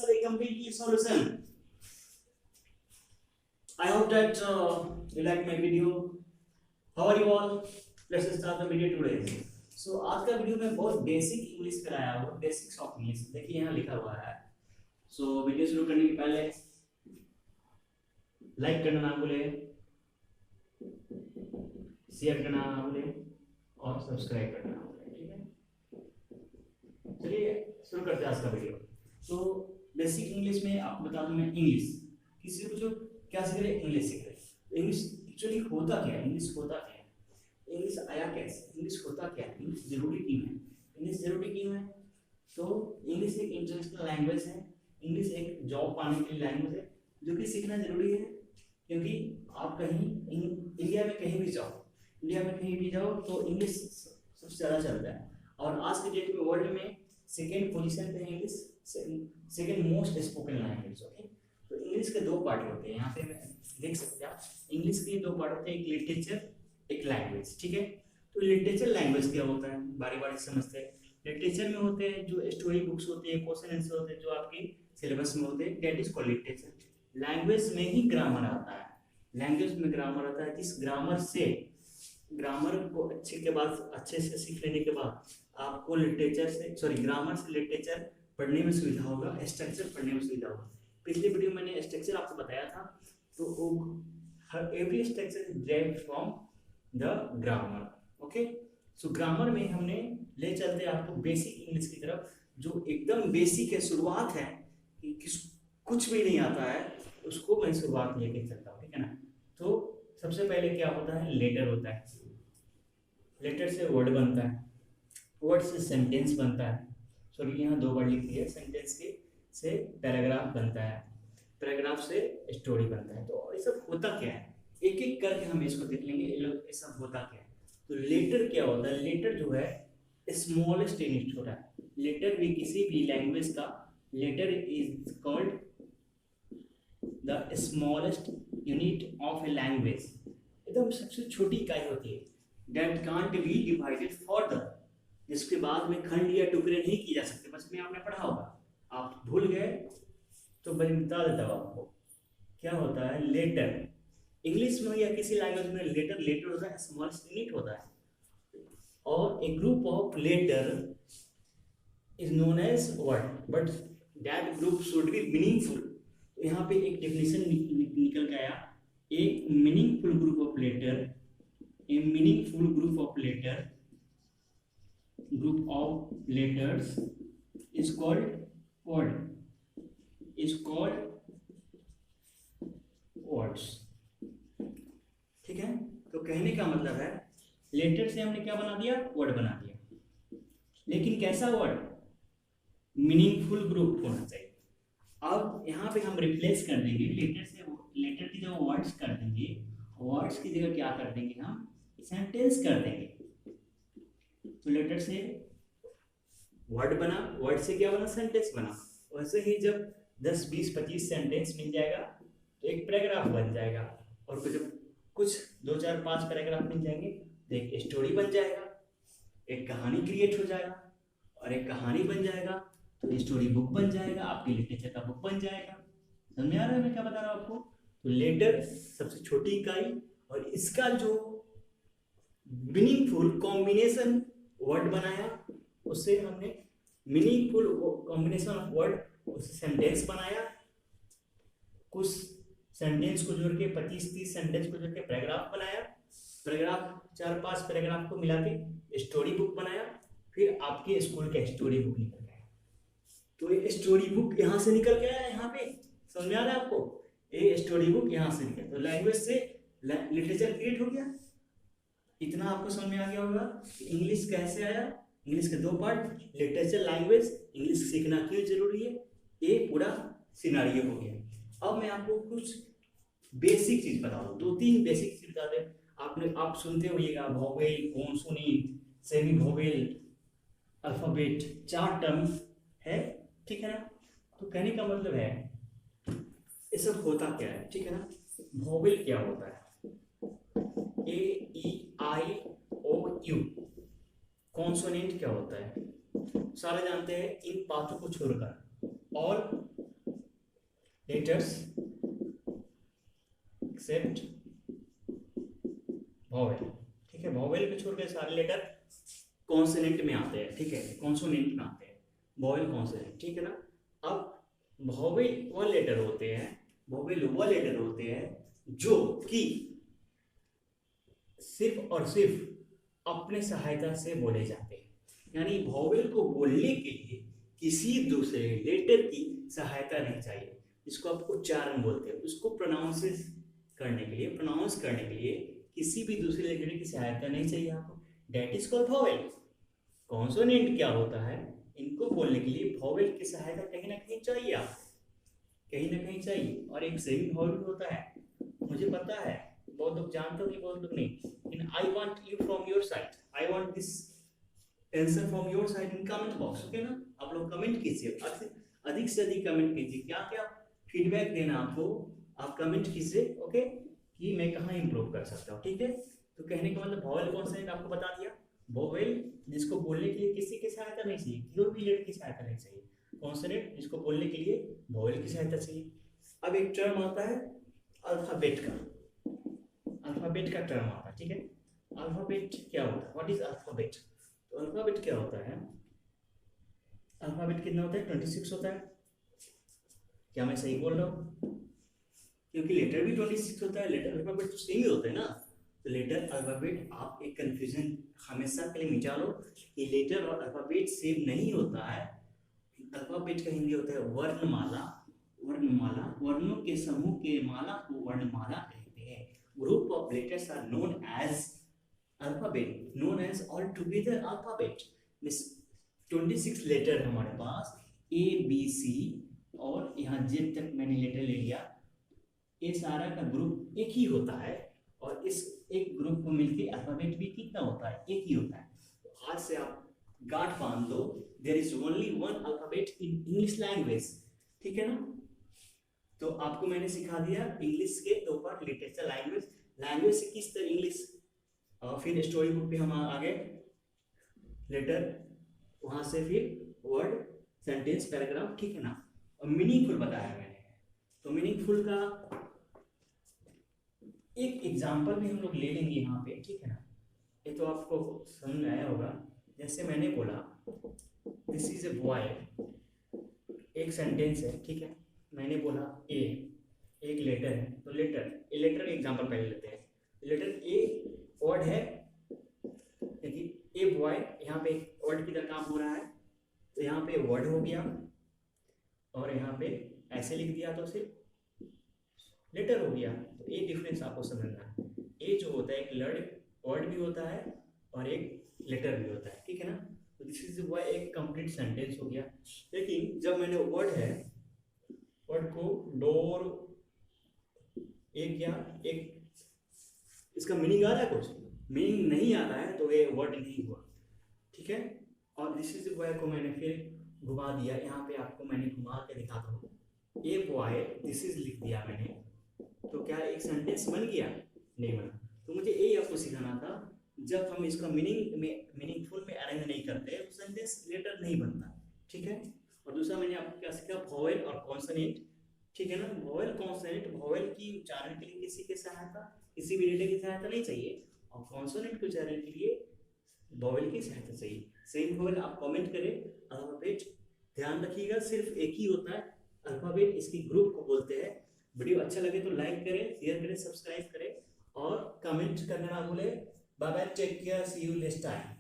for a complete solution. I hope that you like my video. How are you all? Let's start the video today. So आज का video में बहुत basic English कराया हुआ, basics of English. देखिए यहाँ लिखा हुआ है। सो वीडियो शुरू करने के पहले लाइक करना ना भूले, शेयर करना ना भूले और सब्सक्राइब करना ना भूले, ठीक है। चलिए शुरू करते हैं आज का वीडियो। तो बेसिक इंग्लिश में आपको बता दूं मैं इंग्लिश किसी को जो क्या सीख रहे, इंग्लिश सीख रहे। इंग्लिश एक्चुअली होता क्या है, इंग्लिश होता क्या है, इंग्लिश आया कैसे, इंग्लिश होता क्या है, इंग्लिश जरूरी क्यों है, इंग्लिश जरूरी क्यों है। तो इंग्लिश एक इंटरनेशनल लैंग्वेज है, इंग्लिश एक जॉब पाने के लिए लैंग्वेज है जो कि सीखना जरूरी है। क्योंकि आप कहीं इंडिया में कहीं भी जाओ, इंडिया में कहीं भी जाओ तो इंग्लिश सबसे ज़्यादा चलता है। और आज के डेट में वर्ल्ड में सेकेंड पोजीशन पे है English, second most spoken language. Okay, तो इंग्लिश के दो पार्ट होते हैं, यहाँ पे देख सकते हैं आप। इंग्लिश के दो पार्ट होते हैं, एक लिटरेचर एक लैंग्वेज, ठीक है। तो लिटरेचर लैंग्वेज क्या होता है, बारी बारी समझते हैं। लिटरेचर में होते हैं जो स्टोरी बुक्स होती है, क्वेश्चन आंसर होते हैं जो आपके सिलेबस में होते हैं, that is called literature. Language में ही ग्रामर आता है, लैंग्वेज में ग्रामर आता है। जिस ग्रामर से, ग्रामर को अच्छे से सीख लेने के बाद आपको लिटरेचर से, सॉरी ग्रामर से लिटरेचर पढ़ने में सुविधा होगा, स्ट्रक्चर पढ़ने में सुविधा होगा। पिछले वीडियो में मैंने स्ट्रक्चर आपको बताया था। तो हर every structure is derived from the grammar. Okay, so grammar में हमने ले चलते हैं आपको बेसिक इंग्लिश की तरफ, जो एकदम बेसिक है, शुरुआत है कि कुछ भी नहीं आता है उसको मैं शुरुआत लेके चलता हूँ, ठीक है ना। तो सबसे पहले क्या होता है, लेटर होता है। लेटर से वर्ड बनता है, वर्ड से सेंटेंस बनता है, सॉरी यहाँ दो वर्ड लिख दिए, सेंटेंस के से पैराग्राफ बनता है, पैराग्राफ से स्टोरी बनता है। तो ये सब होता क्या है, एक एक करके हम इसको देख लेंगे ये सब होता क्या है। तो लेटर क्या होता है, लेटर जो है स्मॉलेस्ट यूनिट होता है। लेटर भी किसी भी लैंग्वेज का, letter is called the smallest unit of a language. एकदम सबसे छोटी इकाई होती है, that can't be divided further, जिसके बाद में खंड या टुकड़े नहीं किए जा सकते। बचपन में आपने पढ़ा होगा, आप भूल गए तो मैं बता देता हूँ आपको क्या होता है लेटर। इंग्लिश में या किसी लैंग्वेज में लेटर होता है, स्मॉलेस्ट यूनिट होता है। और a group of letter is known as word, but that group should be meaningful. तो यहाँ पे एक डेफिनेशन निकल के आया, एक meaningful group of letter, a meaningful group of letter, group of letters is called word, is called words, ठीक है। तो कहने का मतलब है लेटर से हमने क्या बना दिया, वर्ड बना दिया। लेकिन कैसा वर्ड, मीनिंगफुल ग्रुप होना चाहिए। अब यहाँ पे हम रिप्लेस कर देंगे लेटर से, लेटर की जगह वर्ड्स कर देंगे, वर्ड्स की जगह क्या कर देंगे, हम सेंटेंस कर देंगे। तो लेटर से वर्ड बना, वर्ड से क्या बना, सेंटेंस बना। वैसे ही जब 10, 20, 25 सेंटेंस मिल जाएगा तो एक पैराग्राफ बन जाएगा, और जब कुछ 2, 4, 5 पैराग्राफ मिल जाएंगे तो एक स्टोरी बन जाएगा, एक कहानी क्रिएट हो जाएगा, और एक कहानी बन जाएगा तो स्टोरी बुक बन जाएगा, आपकी लिटरेचर का बुक बन जाएगा। समझ में आ रहा है मैं क्या बता रहा हूँ आपको। तो लेटर सबसे छोटी इकाई, और इसका जो मीनिंगफुल कॉम्बिनेशन वर्ड बनाया, उससे हमने मीनिंगफुल कॉम्बिनेशन ऑफ वर्ड, उससे सेंटेंस बनाया। कुछ सेंटेंस को जोड़ के 25-30 सेंटेंस को जोड़ के पैराग्राफ बनाया, पैराग्राफ 4-5 पैराग्राफ को मिला के स्टोरी बुक बनाया। फिर आपके स्कूल का स्टोरी बुक निकल गया। तो ये स्टोरी बुक यहाँ से निकल गया है, यहाँ पे समझ में आ रहा है आपको, ये स्टोरी बुक यहाँ से निकल, तो लैंग्वेज से लिटरेचर क्रिएट हो गया। इतना आपको समझ में आ गया होगा इंग्लिश कैसे आया। इंग्लिश के दो पार्ट, लिटरेचर, लैंग्वेज, इंग्लिश सीखना क्यों जरूरी है, ये पूरा सिनारियो हो गया। अब मैं आपको कुछ बेसिक चीज बता दूं, 2-3 बेसिक चीज बता दें। आप सुनते होइएगा vowel, consonant, semi vowel, alphabet, 4 term है, ठीक है ना। तो कहने का मतलब है ये सब होता क्या है, ठीक है ना। वोवेल क्या होता है, A-E-I-O-U। कॉन्सोनेंट क्या होता है, सारे जानते हैं इन पांचों को छोड़कर। और लेटर्स एक्सेप्ट वॉवेल, ठीक है। वॉवेल को छोड़ के सारे लेटर कॉन्सोनेंट में आते हैं, ठीक है, कॉन्सोनेंट में आते हैं, वॉवेल कॉन्सोनेंट, ठीक है ना। अब वॉवेल वो लेटर होते हैं, वॉवेल वो लेटर होते हैं जो कि सिर्फ और सिर्फ अपने सहायता से बोले जाते हैं, यानी वॉवेल को बोलने के लिए किसी दूसरे लेटर की सहायता नहीं चाहिए, जिसको आप उच्चारण बोलते हैं। उसको प्रोनाउंस करने के लिए किसी भी दूसरे लेटर की सहायता नहीं चाहिए आपको, that is called vowel. Consonant क्या होता है, इनको बोलने के लिए वॉवेल की सहायता कहीं ना कहीं चाहिए आपको, कहीं ना कहीं चाहिए। और एक सेमी वॉवेल भी होता है, मुझे पता है बहुत लोग जानते हो कि बहुत लोग नहीं, लेकिन I want you from your side, I want this answer from your side in comment box, okay ना। आप लोग कमेंट कीजिए, अधिक से अधिक कमेंट कीजिए, क्या क्या फीडबैक देना आपको, आप कमेंट कीजिए, ओके, कि मैं कहाँ इंप्रूव कर सकता हूँ, ठीक है। तो कहने का मतलब वॉवेल कॉन्सोनेंट आपको बता दिया, वॉवेल जिसको बोलने के लिए किसी की सहायता नहीं चाहिए, कोई भी लेटर की सहायता नहीं चाहिए, कॉन्सोनेंट जिसको बोलने के लिए वॉवेल की सहायता चाहिए। अब एक टर्म आता है अल्फाबेट का, अल्फाबेट का टर्म आता है, ठीक है। अल्फाबेट क्या होता है, व्हाट इज अल्फाबेट। तो अल्फाबेट क्या होता है, अल्फाबेट कितना होता है, 26 होता है। क्या मैं सही बोल रहा हूँ, क्योंकि लेटर भी 26 होता है, लेटर अल्फाबेट तो सेम ही होते हैं ना। तो लेटर अल्फाबेट, आप एक कंफ्यूजन हमेशा के लिए मिटा लो कि लेटर और अल्फाबेट सेम नहीं होता है। अल्फाबेट का हिंदी होता है वर्णमाला, वर्णमाला, वर्णों के समूह के माला को वर्णमाला कहते हैं। Group of letters are known as alphabet, known as all together alphabet. Means 26 letter हमारे पास, ए बी सी और यहाँ जेड तक मैंने लेटर ले लिया, ये सारा का ग्रुप एक ही होता है। और इस एक ग्रुप को मिलके अल्फाबेट भी कितना होता है, एक ही होता है। तो आज से आप गांठ बांध लो, there is only one alphabet in English language, ठीक है ना। तो आपको मैंने सिखा दिया इंग्लिश के ऊपर, लिटरेचर, लैंग्वेज, लैंग्वेज से किस तरह इंग्लिश, फिर स्टोरी बुक पे हम आ गए, लेटर, वहां से फिर वर्ड, सेंटेंस, पैराग्राफ, ठीक है ना। और मीनिंगफुल बताया मैंने, तो मीनिंगफुल का एक एग्जांपल भी हम लोग ले लेंगे यहाँ पे, ठीक है ना। ये तो आपको समझ में आया होगा, जैसे मैंने बोला दिस इज ए बॉय, एक सेंटेंस है, ठीक है। मैंने बोला ए, एक लेटर है, तो लेटर एग्जांपल पहले लेते हैं। लेटर ए वर्ड है, देखिए ए बॉय, यहाँ पे वर्ड की तरह काम हो रहा है, तो यहाँ पे वर्ड हो गया, और यहाँ पे ऐसे लिख दिया तो सिर्फ लेटर हो गया। तो ये डिफरेंस आपको समझना है, ए जो होता है एक वर्ड भी होता है और एक लेटर भी होता है, ठीक है ना। तो दिस इज व्हाई एक कंप्लीट सेंटेंस हो गया। लेकिन जब मैंने वर्ड है, वर्ड को डोर एक या एक, इसका मीनिंग आ रहा है, कुछ मीनिंग नहीं आ रहा है तो ये वर्ड नहीं हुआ, ठीक है। और दिस इज व्हाई को मैंने फिर घुमा दिया, यहाँ पे आपको मैंने घुमा के दिखाता हूँ, ए बॉय दिस इज लिख दिया मैंने, तो क्या एक सेंटेंस बन गया, नहीं बना। तो मुझे यही आपको सिखाना था, जब हम इसका मीनिंगफुल में अरेंज नहीं करते तो सेंटेंस लेटर नहीं बनता, ठीक है। और दूसरा मैंने आपको क्या सीखा, वॉवेल और कॉन्सोनेंट, ठीक है ना। वॉवेल कॉन्सोनेंट, वॉवेल की उच्चारण के लिए किसी की सहायता, किसी भी लेटर की सहायता नहीं चाहिए, और कॉन्सोनेंट के उच्चारण के लिए वॉवेल की सहायता चाहिए। सेम वॉवेल आप कमेंट करें। अल्फाबेट ध्यान रखिएगा, सिर्फ एक ही होता है अल्फाबेट, इसकी ग्रुप को बोलते हैं। वीडियो अच्छा लगे तो लाइक करें, शेयर करें, सब्सक्राइब करें और कमेंट करना ना भूलें। Bye bye, take care, see you next time.